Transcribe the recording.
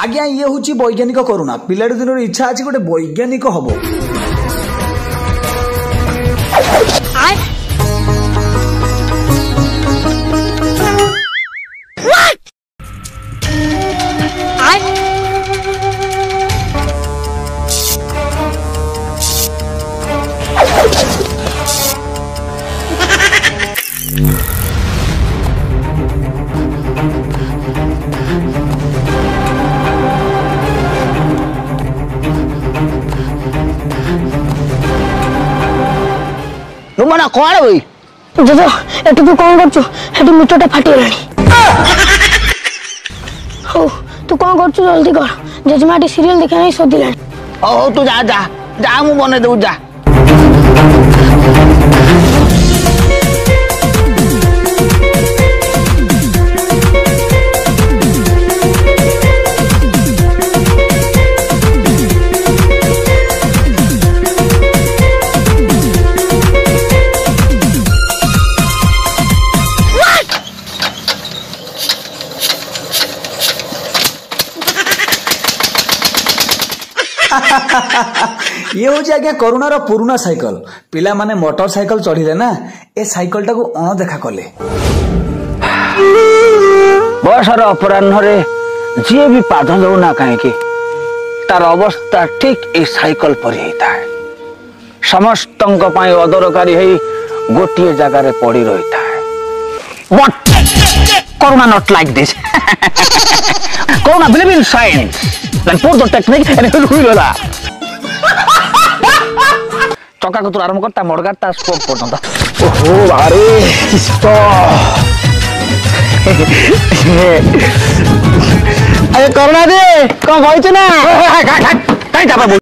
आज्ञा ये हूँ वैज्ञानिक करुणा पिला दिन इच्छा अच्छी गोटे वैज्ञानिक हम रुमाना कौन भाई जेजो एटू तू कौन करछु एटू मीटरटा फाटी गेलानी हो तू कौन करछु जल्दी कर जेजमा एटी सीरियल देखा नहीं सोदिलानी हो तू जा जा जा मु बने दउ जा ये हूँ आज्ञा करुणार पुराना साइकल पिला माने मोटरसाइकल चढ़िले ना ए साइकल टाको अणदेखा कले बसर अपराह्न जी भी पाद दौ ना कहीं तार अवस्था ठीक ए साइकल पर होता है समस्त अदरकारी है गोटे जगार पड़ी रही है but Karuna not like this Karuna believe in science and put the technique and it will होला चक्का को तू आरंभ करता मोड़गाता स्पोक पर्यंत ओहो भारी किस्तो अरे करुणा दे कौन कहछ ना काई जाबा